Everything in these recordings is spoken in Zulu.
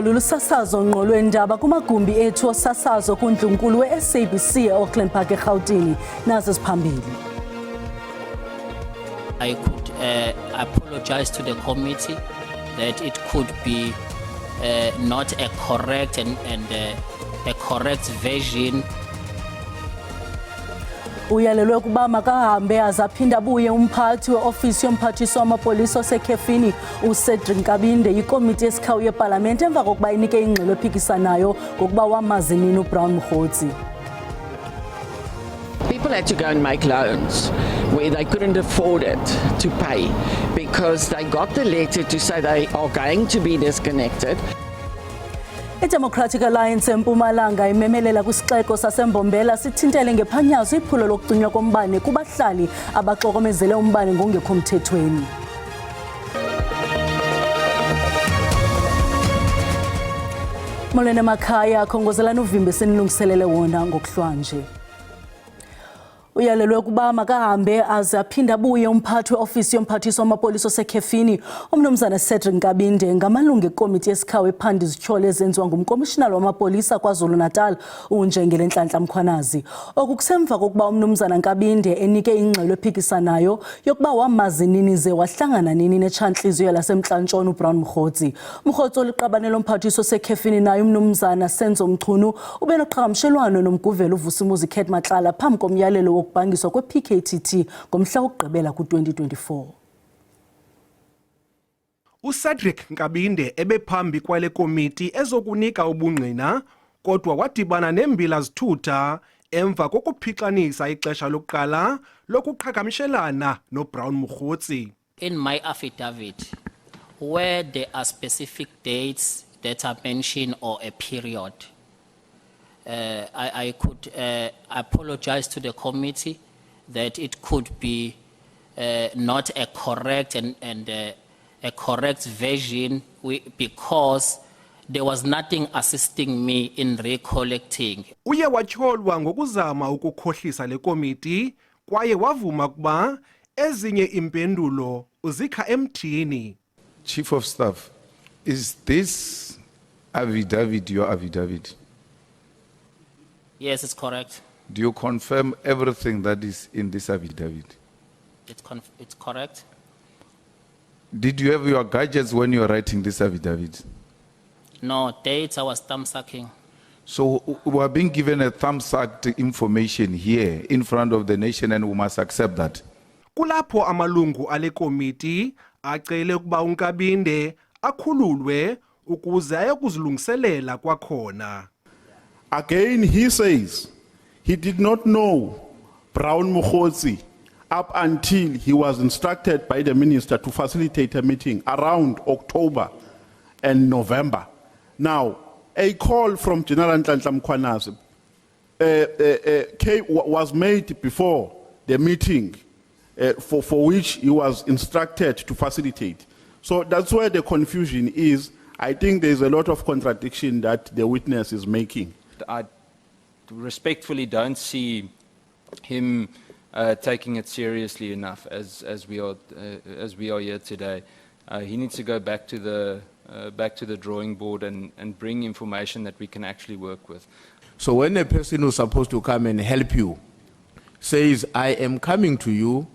Lolu lusasazo ngqo lwendaba kumagumbi ethu osasazo kuNdlunkulu we-SABC e-Auckland Park eGauteng nazo siphambili. I could apologize to the committee that it could be not a correct and a correct version. Uyalelwe ukuba makahambe azaphinde abuye umphathi weofisi yomphathiswa wamapolisa osekhefini uCedric Nkabinde ikomiti yesikhawu yeParliament emva kokuba inike ingxelo ephikisanayo ngokuba wamazi nini uBrown Mokgotsi. People had to go and make loans where they couldn't afford it to pay because they got the letter to say they are going to be disconnected. I-Democratic Alliance eMpumalanga imemelela kwisixeko saseMbombela sithintele ngephanyazo iphulo lokucinywa kombane kubahlali abaxokomezele umbane ngongekho mthethweni. Molweni makhaya khongozelana uvimbe senilungiselele wona ngokuhlwanje. Uyalelwe ukuba makahambe aze aphinde abuye umphathi weofisi yomphathiswa wamapolisa osekhefini umnumzana Cedric Nkabinde ngamalungu ekomiti yesikhawu ephanda izityholo ezenziwa ngumkomishinala wamapolisa KwaZulu-Natal uNjengele Nhlanhla Mkhwanazi. Okusemva kokuba umnumzana Nkabinde enike ingxelo ephikisanayo yokuba wamazi nini ze wahlangana nini netshantliziyo laseMntla-Ntshona uBrown Mokgotsi. Mokgotsi oliqabane lomphathiswa osekhefini naye umnumzana Senzo Mchunu ubenoqhagamshelwano nomguvela uVusimuzi Khet Matlala phambi komyalelo ukubhangiswa kwe-PKTT ngomhla wokugqibela ku-2024. uCedric Nkabinde ebephambi kwale komiti ezokunika ubungqina kodwa wadibana nembila zithutha emva kokuphixanisa ixesha lokuqala lokuqhagamshelana noBrown Mokgotsi. In my affidavit, where there are specific dates that are mentioned or a period, I could apologize to the committee that it could be not a correct and a correct version because there was nothing assisting me in recollecting. Uye watyholwa ngokuzama ukukhohlisa le komiti kwaye wavuma ukuba ezinye impendulo uzikha emthini. Chief of Staff, is this affidavit your affidavit? Yes, it's correct. Do you confirm everything that is in this affidavit? It's correct. Did you have your gadgets when you were writing this affidavit? No, dates I was thumb-sucking. So we are being given a thumb-sucked information here in front of the nation and we must accept that. Kulapho amalungu ale komiti acele ukuba uNkabinde akhululwe ukuze ayokuzilungiselela kwakhona. Again, he says he did not know Brown Mokgotsi up until he was instructed by the minister to facilitate a meeting around October and November. Now, a call from General Nhlanhla Mkhwanazi was made before the meeting for which he was instructed to facilitate. So that's where the confusion is. I think there's a lot of contradiction that the witness is making. I respectfully don't see him taking it seriously enough as we are here today. He needs to go back to the drawing board and bring information that we can actually work with. So when a person who's supposed to come and help you says, I am coming to you,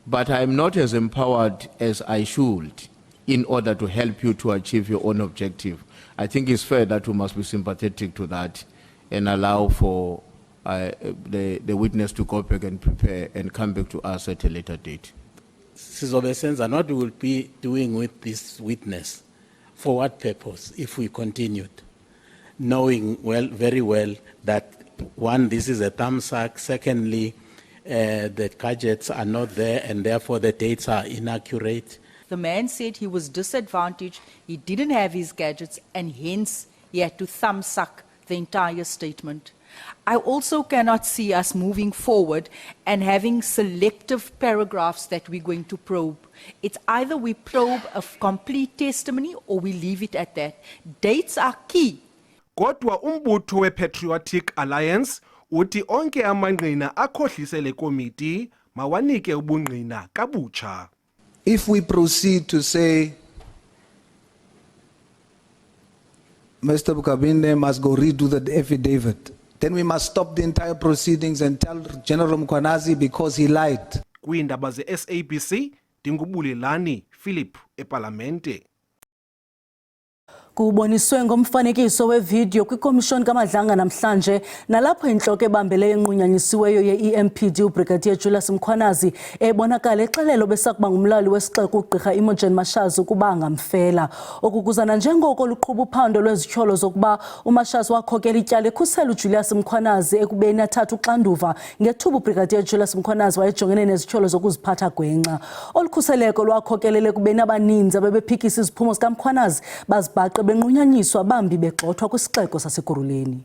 but I am not as empowered as I should in order to help you to achieve your own objective, I think it's fair that we must be sympathetic to that and allow for the witness to go back and prepare and come back to us at a later date. Sizobe senza, what we will be doing with this witness, for what purpose if we continued, knowing very well that one, this is a thumbsuck, secondly, the gadgets are not there and therefore the dates are inaccurate. The man said he was disadvantaged, he didn't have his gadgets, and hence he had to thumbsuck the entire statement. I also cannot see us moving forward and having selective paragraphs that we're going to probe. It's either we probe a complete testimony or we leave it at that. Dates are key. Kodwa umbutho we-Patriotic Alliance uthi onke amangqina akhohlise le komiti mawanike ubungqina kabutsha. If we proceed to say Mr. Mukabinde must go redo the affidavit. Then we must stop the entire proceedings and tell General Mkhwanazi because he lied. Kwiindaba ze-SABC, Ndingubulelani Philip eParlamente. Kuboniswe ngomfanekiso wevideo kwikomishoni kaMadlanga namhlanje nalapho inhloko ebambele enqunyanyisiweyo ye-EMPD uBrigadier Julius Mkhwanazi ebonakala exelelo besakuba ngumlali wesixeko uGqirha Imogen Mashazi ukuba angamfela okukuzana njengoko luqhuba uphando lwezityholo zokuba uMashazi wakhokela ityala ekhusela uJulius Mkhwanazi ekubeni athatha uxanduva ngethuba uBrigadier Julius Mkhwanazi wayejongene nezityholo zokuziphatha gwenxa olukhuseleko lwakhokelele ekubeni abaninzi abebephikisa iziphumo zikaMkhwanazi bazibhaqe benqunyanyiswa bambi begxothwa kwisixeko saseGuruleni.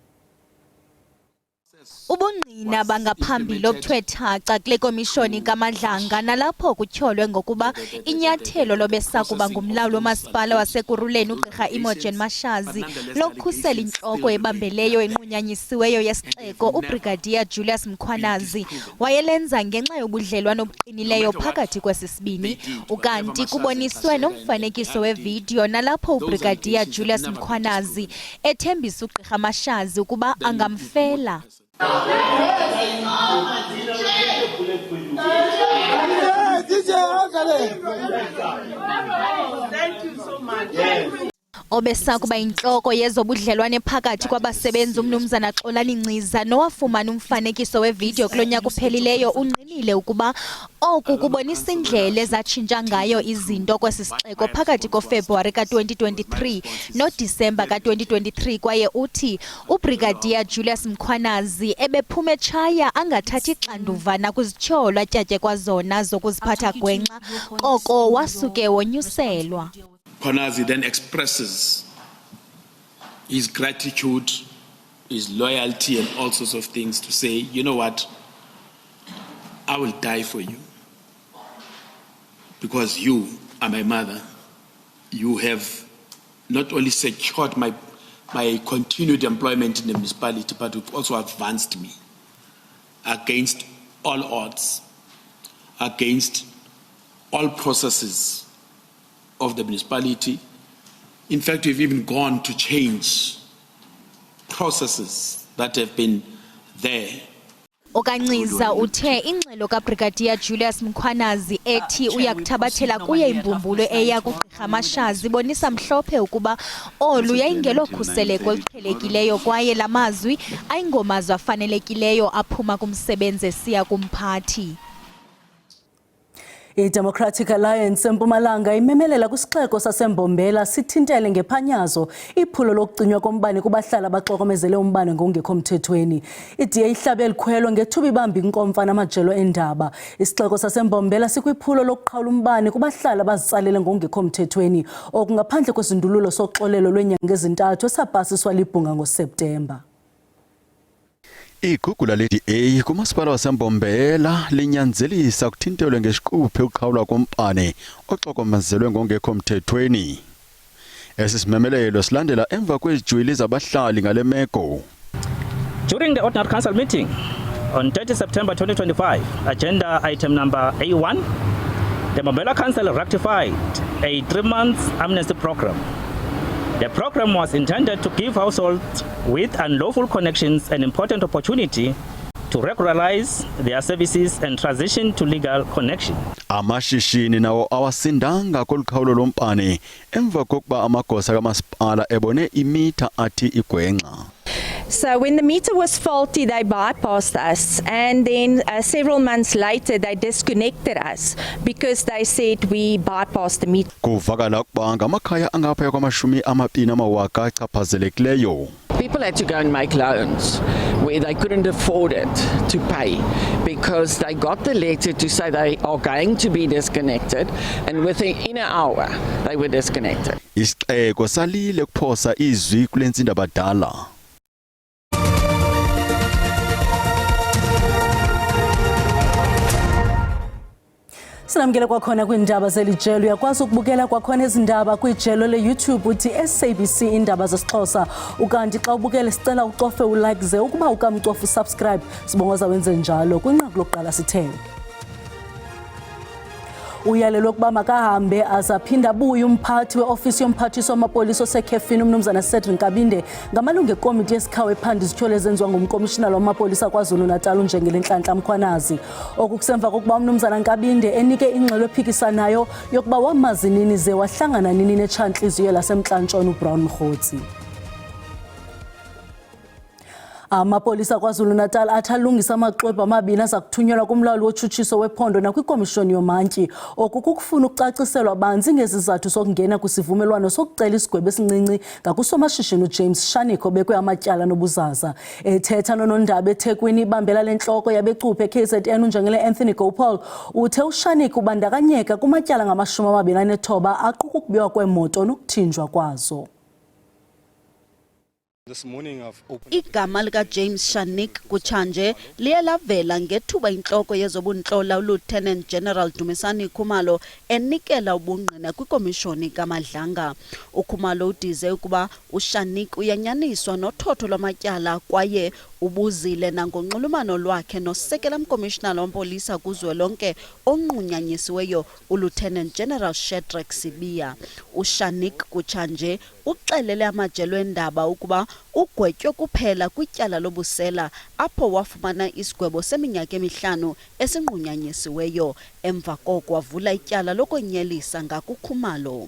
Ubungqina bangaphambili obuthwethaca kule komishoni kaMadlanga nalapho kutyholwe ngokuba inyathelo lobesakuba ngumlawuli womasipala waseGuruleni uGqirha Imogen Mashazi lokukhusela intloko ebambeleyo enqunyanyisiweyo yesixeko uBrigadier Julius Mkhwanazi wayelenza ngenxa yobudlelwane obuqinileyo phakathi kwesisibini ukanti kuboniswe nomfanekiso wevideo nalapho uBrigadier Julius Mkhwanazi ethembisa uGqirha Mashazi ukuba angamfela. Thank you so much. Obesakuba inhloko yezobudlelwane phakathi kwabasebenzi uMnumzana Xolani Nciza nowafumana umfanekiso wevideo kulonyaka uphelileyo unqinile ukuba oku kubonisa indlela ezatshintsha ngayo izinto kwesisixeko phakathi koFebruary ka-2023 noDisemba ka-2023 kwaye uthi uBrigadier Julius Mkhwanazi ebephume etshaya angathathi ixanduva nakuzityholo atyatye kwazona zokuziphatha gwenxa koko wasuke wonyuselwa. Mkhwanazi then expresses his gratitude, his loyalty and all sorts of things to say, you know what, I will die for you because you are my mother. You have not only secured my continued employment in the municipality, but you've also advanced me against all odds, against all processes of the municipality. In fact, we've even gone to change processes that have been there. Okanciza uthe ingxelo kaBrigadier Julius Mkhwanazi ethi uyakuthabathela kuye imbumbulo eya kuGqirha Mashazi ibonisa mhlophe ukuba olu yayingelo khuseleko oluqhelekileyo kwaye lamazwi ayingomazwi afanelekileyo aphuma kumsebenzi esiya kumphathi. I-Democratic Alliance eMpumalanga imemelela kwisixeko saseMbombela sithintele ngephanyazo iphulo lokucinywa kombane kubahlali abaxokomezele umbane ngokungekho mthethweni. IDA ihlabe elikhwelo ngethuba ibamba inkomfa namajelo endaba. Isixeko saseMbombela sikwiphulo lokuqhawula umbane kubahlali abazitsalele ngokungekho mthethweni okungaphandle kwesindululo soxolelo lwenyanga ezintathu esapasiswa libhunga ngoSeptemba. Igugula le-DA kumasipala waseMbombela linyanzelisa ukuthintelwe ngesiquphe ukuqhawulwa kombane oxokomezelwe ngokungekho mthethweni. Esi simemelelo silandela emva kwezijwili zabahlali ngale meko. During the ordinary council meeting on 30 September 2025, agenda item number A1, the Mbombela Council ratified a 3-month amnesty program. The program was intended to give households with unlawful connections an important opportunity to regularize their services and transition to legal connection. Amashishini nawo awasindanga kolukhawulo lombane emva kokuba amagosa kamasipala ebone imitha athi igwenxa. So when the meter was faulty, they bypassed us, and then several months later they disconnected us because they said we bypassed the meter. Kuvakala ukuba ngamakhaya angaphaya kwamashumi amabini amawaka achaphazelekileyo. People had to go and make loans where they couldn't afford it to pay because they got the letter to say they are going to be disconnected, and within an hour they were disconnected. Isixeko salile kuphosa izwi kulentsinda badala. Sinamkele kwakhona kwiindaba zelijelo uyakwazi ukubukela kwakhona izindaba kwijelo le-YouTube uthi SABC indaba zesiXhosa ukanti xa ubukele sicela ucofe ulike ze ukuba ukamcofa usubscribe sibongoza wenze njalo kwinqaku lokuqala sithele. Uyalelwe ukuba makahambe aze aphinde abuye umphathi weofisi yomphathiswa wamapolisa osekhefini umnumzana Cedric Nkabinde ngamalungu ekomiti yesikhawu ephanda izithyolo ezenziwa ngumkomishinala wamapolisa KwaZulu-Natal uNjengele Nhlanhla Mkhwanazi. Okusemva kokuba umnumzana Nkabinde enike ingxelo ephikisanayo yokuba wamazi nini ze wahlangana nini netshantliziyo lasemntla-ntshona uBrown Mkhotsi. Amapolisa KwaZulu-Natal athi alungisa amaxwebhu amabini aza kuthunyelwa kumlawuli wotshutshiso wephondo nakwikomishoni yomantyi. Oku kukufuna ukucaciselwa banzi ngezizathu sokungena kwisivumelwano sokucela isigwebo esincinci ngakusomashishini uJames Shanik obekwe amatyala nobuzaza. Ethetha nonondaba eThekwini ibambela lentloko yabecuphe KZN uNjengele Anthony Gopal uthe uShanik ubandakanyeka kumatyala ngama-29 aquka ukubiwa kweemoto nokuthinjwa kwazo. Igama lika James Shanik kutshanje liye lavela ngethuba intloko yezobuntlalo uLieutenant General Dumisani Khumalo enikela ubungqina kwikomishoni kaMadlanga. uKhumalo udize ukuba uShanik uyanyaniswa nothotho lwamatyala kwaye ubuzile nangonxulumano lwakhe nosekela mkomishinala wampolisa kuzwelonke onqunyanyisiweyo uLieutenant General Shadrack Sibiya. uShanik kutshanje uxelele amajelo endaba ukuba ugwetywe kuphela kwityala lobusela apho wafumana isigwebo seminyaka 5 esinqunyanyisiweyo emva koko wavula ityala lokonyelisa ngakuKhumalo.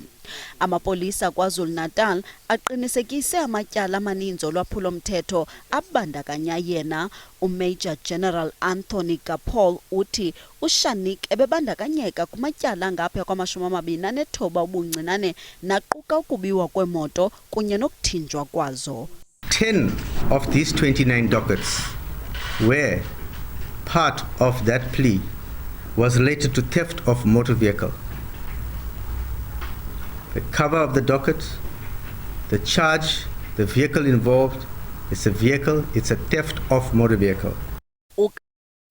Amapolisa KwaZulu-Natal aqinisekise amatyala amaninzi olwaphulomthetho abandakanya yena. uMajor General Anthony Gopal uthi uShanik ebebandakanyeka kumatyala ngaphaya kwama-29 ubuncinane naquka ukubiwa kwemoto kunye nokuthinjwa kwazo. 10 of these 29 dockets where part of that plea was related to theft of motor vehicle. The cover of the docket, the charge, the vehicle involved, it's a vehicle, it's a theft of motor vehicle.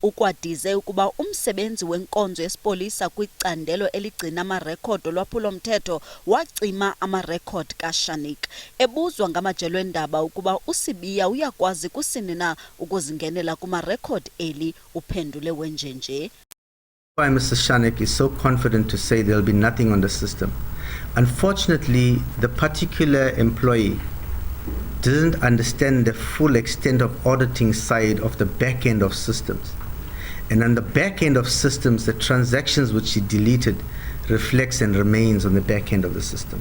Ukwadize ukuba umsebenzi wenkonzo yesipolisa kwicandelo eligcina amarekhodi olwaphulomthetho wacima amarekhodi kaShanik. Ebuzwa ngamajelo endaba ukuba uSibiya uyakwazi kusini na ukuzingenela kumarekhodi eli, uphendule wenjenje. Why Mr. Shanik is so confident to say there'll be nothing on the system. Unfortunately, the particular employee didn't understand the full extent of auditing side of the back end of systems. And on the back end of systems, the transactions which he deleted reflects and remains on the back end of the system.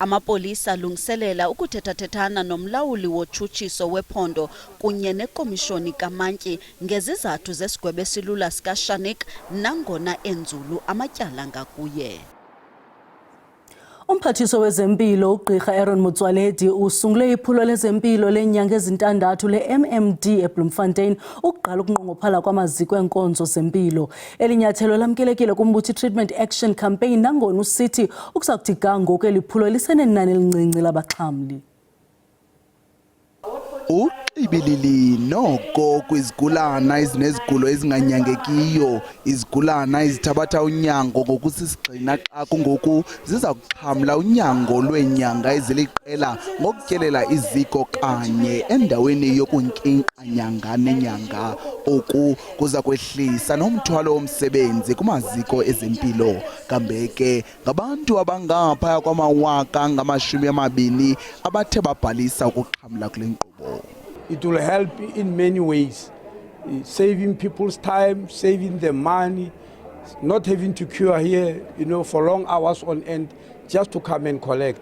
Amapolisa lungiselela ukuthethathethana nomlawuli wotshutshiso wephondo kunye nekomishoni kamantyi ngezizathu zesigwebo esilula sikaShanik nangona enzulu amatyala ngakuye. Umphathiswa wezempilo ugqirha Aaron Motsoaledi usungule iphulo lezempilo lenyanga ezintandathu le-MMD eBloemfontein ukuqala ukunqongophala kwamaziko enkonzo zempilo. Elinyathelo lamkelekile kumbutho Treatment Action Campaign nangona usithi ukusakuthi ga ngoku eliphulo lisenenani elincinci labaxhamli. Uqibilili noko kwizigulana ezinezigulo ezinganyangekiyo, izigulana ezithabatha unyango ngokusisigxina xa kungoku ziza kuxhamla unyango lweenyanga eziliqela ngokutyelela iziko kanye endaweni yokunkinqa nyanga nenyanga. Oku kuza kwehlisa nomthwalo womsebenzi kumaziko ezempilo. Kambe ke ngabantu abangaphaya kwama-20,000 abathe babhalisa ukuxhamla kule nkqubo. It will help in many ways, saving people's time, saving their money, not having to queue here, for long hours on end just to come and collect.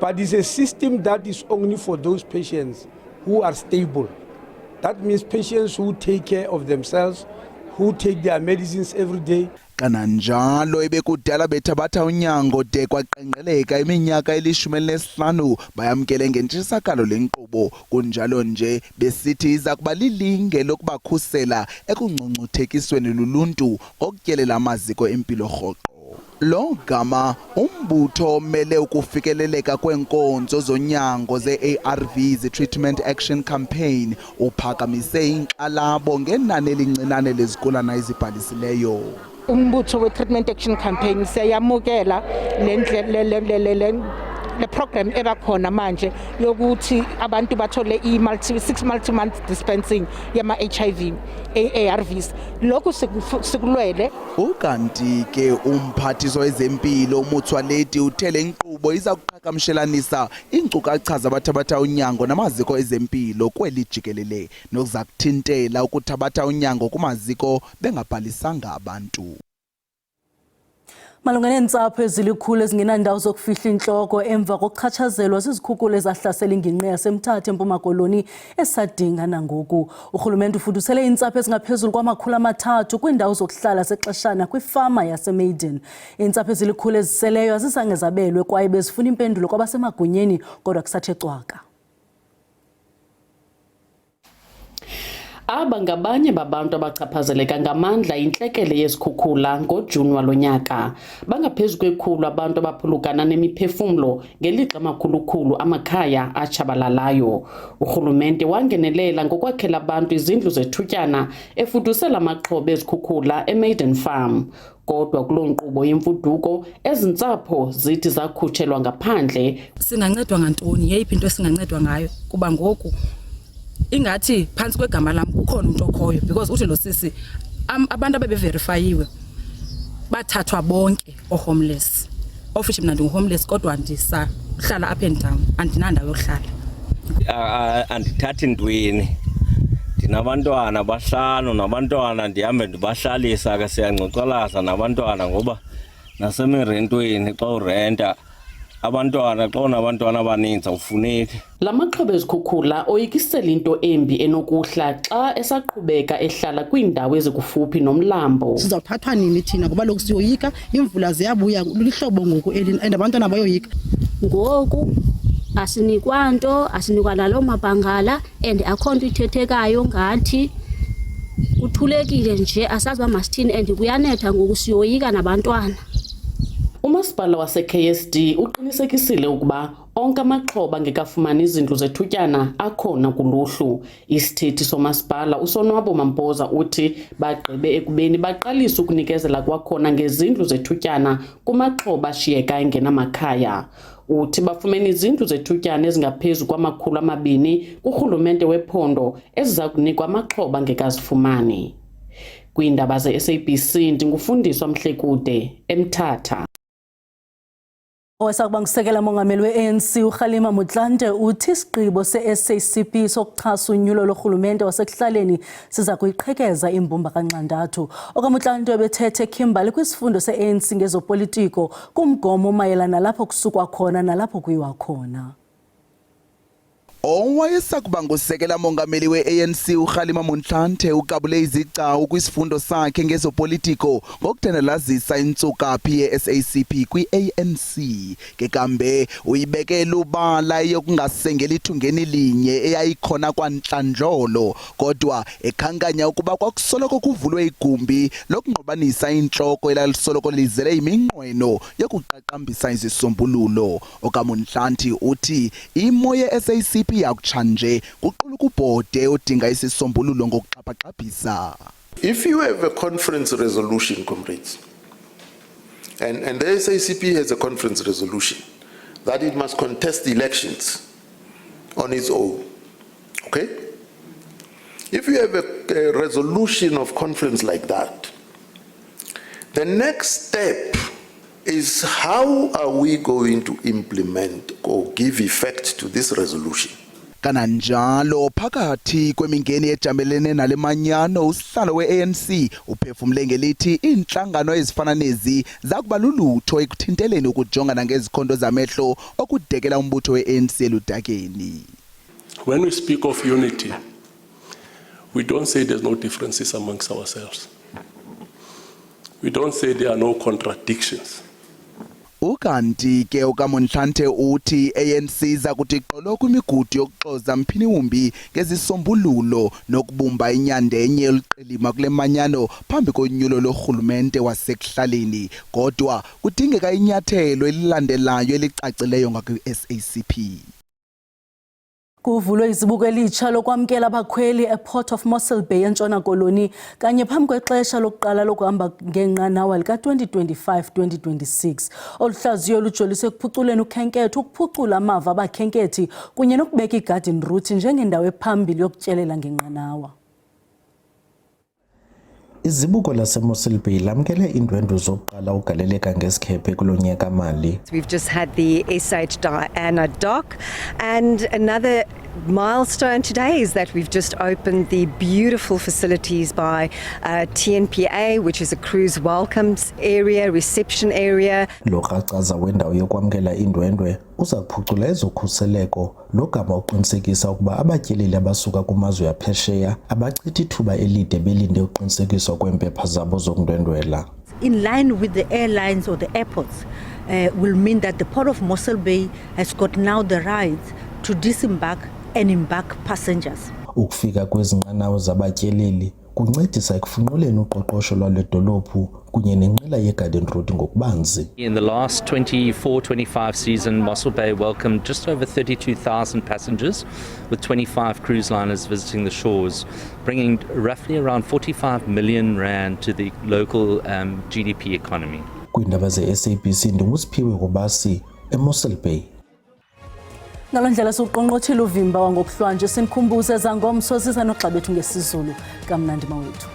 But it's a system that is only for those patients who are stable. That means patients who take care of themselves, who take their medicines every day. Kananjalo ebekudala bethabatha unyango de kwaqenqeleka iminyaka 15 bayamkele ngentshisakalo lenkqubo. Kunjalo nje besithi iza kuba lilinge lokubakhusela ekungcungcuthekisweni luluntu ngokutyelela amaziko empilo rhoqo. Lo gama umbutho omele ukufikeleleka kwenkonzo zonyango ze-ARVs Treatment Action Campaign uphakamise inkxalabo ngenani elincinane lezigulana ezibhalisileyo. Umbutho we-Treatment Action Campaign siyamukela le program ebakhona manje yokuthi abantu bathole i-6 multi-month dispensing yama-HIV ARVs. Lokhu sikulwele. Ukanti ke umphathiswa wezempilo uMotsoaledi uthele inkqubo iza kuqhagamshelanisa iinkcukacha zabathabatha unyango namaziko ezempilo kweli jikelele nokuza kuthintela ukuthabatha unyango kumaziko bengabhalisanga abantu. Malunga neentsapho ezilikhulu ezingenandawo zokufihla intloko emva kokuchatshazelwa zizikhukhula ezahlasela ingingqi yaseMthatha eMpuma Koloni esadinga nangoku. Urhulumente ufudusele iintsapho ezingaphezulu kwama300 kwiindawo zokuhlala zexeshana kwifama yaseMaiden. Iintsapho ezilikhulu eziseleyo azizange zabelwe kwaye bezifuna impendulo kwabasemagunyeni kodwa kusathe cwaka. Aba ngabanye babantu abachaphazeleka ngamandla intlekele yezikhukhula ngoJuni walonyaka. Bangaphezu kwekhulu abantu abaphulukana nemiphefumlo ngelixa amakhulukhulu amakhaya atshabalalayo. Urhulumente wangenelela ngokwakhela abantu izindlu zethutyana efudusela amaxhoba ezikhukhula eMaiden Farm. Kodwa kuloo nkqubo yemfuduko ezintsapho zithi zakhutshelwa ngaphandle. Singancedwa ngantoni? Yeyiphi into esingancedwa ngayo? Kuba ngoku ingathi phansi kwegama lam ukhona umuntu okhoyo because uthi lo sisi abantu abeverifyiwe bathathwa bonke homeless. Officially mna ndingu-homeless kodwa ndisahlala up and down, andinandawo yokuhlala. Andithathi ntweni, ndinabantwana abahlanu nabantwana ndihambe ndibahlalisa ke siyancocolaza nabantwana ngoba nasemirentweni xa urenta abantwana xa unabantwana abaninzi awufuneki. La maxhoba ezikhukhula oyikisela into embi enokuhla xa esaqhubeka ehlala kwiindawo ezikufuphi nomlambo. Sizawuthathwa nini thina ngoba lokhu siyoyika, imvula ziyabuya lihlobo ngoku and abantwana bayoyika. Ngoku asinikwa nto, asinikwa nalo mabhangala and akho nto ithethekayo ngathi uthulekile nje asazi uba masithini and kuyanetha ngoku siyoyika nabantwana. Umasipala wase-KSD uqinisekisile ukuba onke amaxhoba ngekafumani izindlu zethutyana akhona kuluhlu. Isithethi somasipala uSonwabo Mampoza uthi bagqibe ekubeni baqalisa ukunikezela kwakhona ngezindlu zethutyana kumaxhoba ashiyeka engenamakhaya. Uthi bafumene izindlu zethutyana ezingaphezu kwama200 kurhulumente wephondo eziza kunikwa amaxhoba ngekazifumani. Kwiindaba ze-SABC ndingufundiswa Mhlekude eMthatha. Owasakuba ngusekela mongameli we-ANC uKhalima Motlanthe uthi isigqibo se-SACP sokuxhasa unyulo lorhulumente wasekuhlaleni siza kuyiqhekeza imbumba kaNxandathu. OkaMotlanthe bethethe Kimberley kwisifundo se-ANC ngezopolitiko kumgomo mayelana lapho kusukwa khona nalapho kuyiwa khona. Owayesakuba ngusekela mongameli we-ANC uKhalima Motlanthe uqabule izicawu kwisifundo sakhe ngezopolitiko ngokuthandalalazisa intsukaphi ye-SACP kwi-ANC. Kekambe uyibekela ubala yokungasengeli ithungeni linye eyayikhona kwantlandlolo kodwa ekhankanya ukuba kwakusoloko kuvulwe igumbi lokungqobanisa intloko elalisoloko lizele iminqweno yokuqaqambisa izisombululo. OkaMotlanthe uthi imo ye-SACP yakutshanje kuqula ukubhode odinga isisombululo ngokuxhaphaxhaphisa. If you have a conference resolution, comrades, and the SACP has a conference resolution that it must contest elections on its own, okay? If you have a resolution of conference like that, the next step is how are we going to implement or give effect to this resolution? Kananjalo phakathi kwemingeni ejamelene nale manyano usihlalo we-ANC uphefumle ngelithi inhlangano ezifana nezi zakuba lulutho ekuthinteleni ukujongana ngezikhondo zamehlo okudekela umbutho we-ANC eludakeni. When we speak of unity, we don't say there's no differences amongst ourselves. We don't say there are no contradictions. Ukanti ke okaMotlanthe uthi ANC zakuthi qolo kwimigudu yokuxoza mphini wumbi ngezisombululo nokubumba inyandenye eliqilima kule manyano phambi konyulo lorhulumente wasekuhlaleni kodwa kudingeka inyathelo elilandelayo elicacileyo ngakwi-SACP. Kuvulwe izibuko elitsha lokwamkela abakhweli ePort of Mossel Bay eNtshona Koloni kanye phambi kwexesha lokuqala lokuhamba ngenqanawa lika-2025-2026. Oluhlaziyo lujolise ekuphuculeni ukhenketho, ukuphucula amava abakhenkethi kunye nokubeka igarden route njengendawo ephambili yokutyelela ngenqanawa. Izibuko laseMossel Bay lamkele iindwendwe zokuqala ugaleleka ngesikhephe kulo nyaka mali. We've just had the SH Diana dock, and another milestone today is that we've just opened the beautiful facilities by TNPA, which is a cruise welcomes area, reception area. Lo kracaza wendawo yokwamkela iindwendwe uza kuphucula ezokhuseleko logama uqinisekisa ukuba abatyeleli abasuka kumazwe aphesheya abachithi ithuba elide belinde uqinisekiswa kweempepha zabo zokundwendwela. In line with the airlines or the airports will mean that the Port of Mossel Bay has got now the right to disembark and embark passengers. Ukufika kwezinqanawa zabatyeleli kuncedisa ekufunquleni uqoqosho lwale dolophu kunye nenqila yegarden route ngokubanzi. In the last 24-25 season, Mossel Bay welcomed just over 32,000 passengers, with 25 cruise liners visiting the shores, bringing roughly around 45 million rand to the local GDP economy. Kwiindaba ze-SABC ndingusiphiwe Kobasi eMossel Bay. Ngalondlela siqonqothile uvimba wangokuhlwanje sinikhumbuze zangomso siza noxa bethu ngesizulu kamnandi mawethu.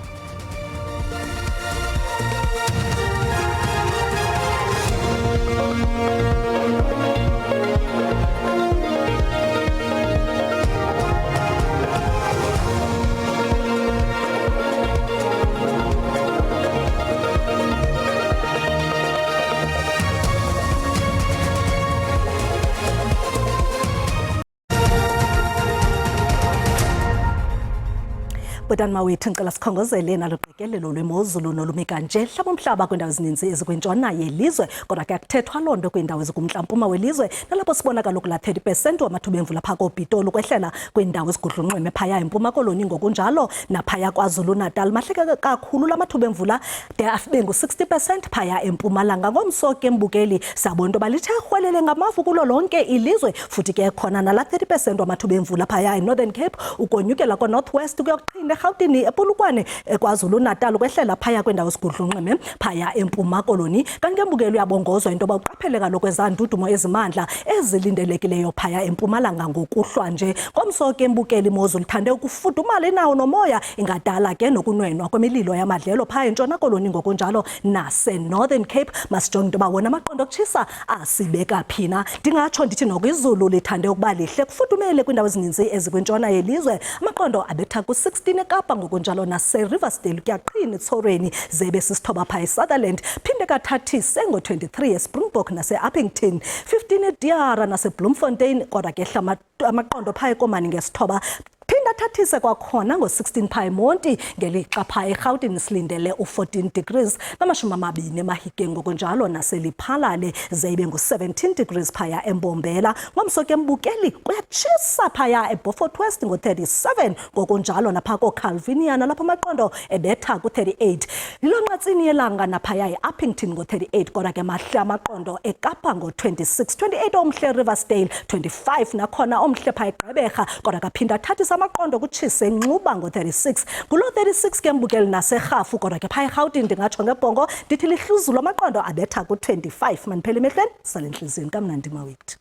Butani mawethu ngicela sikhongozele naloqikelelo lwemozulu nolume kanje hlaba umhlaba kwiindawo ezininzi ezikwintshona yelizwe kodwa ke akuthethwa loo nto kwiindawo ezikumntla-mpuma welizwe nalapho sibona kaloku la 30% wamathuba emvula phaa koPitoli ukwehlela kwiindawo ezigudlunqeme phaya eMpuma Koloni ngokunjalo naphaya KwaZulu-Natal mahleke kakhulu la mathuba emvula de abe ngu-60% phaya eMpumalanga. Ngomso ke mbukeli sabona into balithe rhwelele ngamafu kulo lonke ilizwe futhi ke khona nala 30% wamathuba emvula phaya eNorthern Cape ukonyukela ko-Northwest kuyoqhinda eRhawutini ePolokwane KwaZulu-Natal ukwehlela phaya kwendawo ezigudlunqeme phaya eMpuma Koloni. Kanti ke mbukeli uyabongozwa into bawuqaphele kaloku ezandudumo ezimandla ezilindelekileyo phaya eMpumalanga ngokuhlwa nje. Ngomso ke mbukeli imozulu ithande ukufudumala inawo nomoya ingadala ke nokunwenwa kwemililo yamadlelo phaya eNtshona Koloni ngokunjalo nase-Northern Cape. Masijonge into bawona amaqondo okutshisa asibeka phina. Ndingatsho ndithi nokwizulu lithande ukuba lihle kufudumele kwiindawo ezininzi ezikwintshona yelizwe. Amaqondo abetha ku-16 eKapa ngokunjalo nase-Riversdale kuyaqhina eTsorweni zebe sisithoba phaya eSutherland phinde kathathise ngo-23 eSpringbok nase-Uppington 15 eDiara nase-Bloemfontein kodwa ke hla amaqondo phaya eKomani ngesithoba phinda thathise kwakhona ngo-16 phaya eMonti ngelixa phaya eRhawutini silindele u-14 degrees nama-20 eMahikeng ngokunjalo naseLiphalale zebe ngu-17 degrees phaya eMbombela. Ngomso ke mbukeli kuyatshisa phaya eBeaufort West ngo-37 ngokunjalo napha koCalvinia nalapho amaqondo ebetha ku-38 lilonqatsini yelanga naphaya eUppington ngo-38 kodwa ke mahle amaqondo eKapa ngo-26 28 omhle Riversdale 25 nakhona omhle phaya eGqeberha kodwa kaphinda thathisa amaqondo kutshise Nxuba ngo-36 kulo 36 ke mbukeli naseRhafu kodwa ke phaya eRhawutini ndingatsho ngebhongo ndithi lihluzulu amaqondo abetha ku-25 maniphela emehlweni sale ntliziyweni kamnandi mawethu.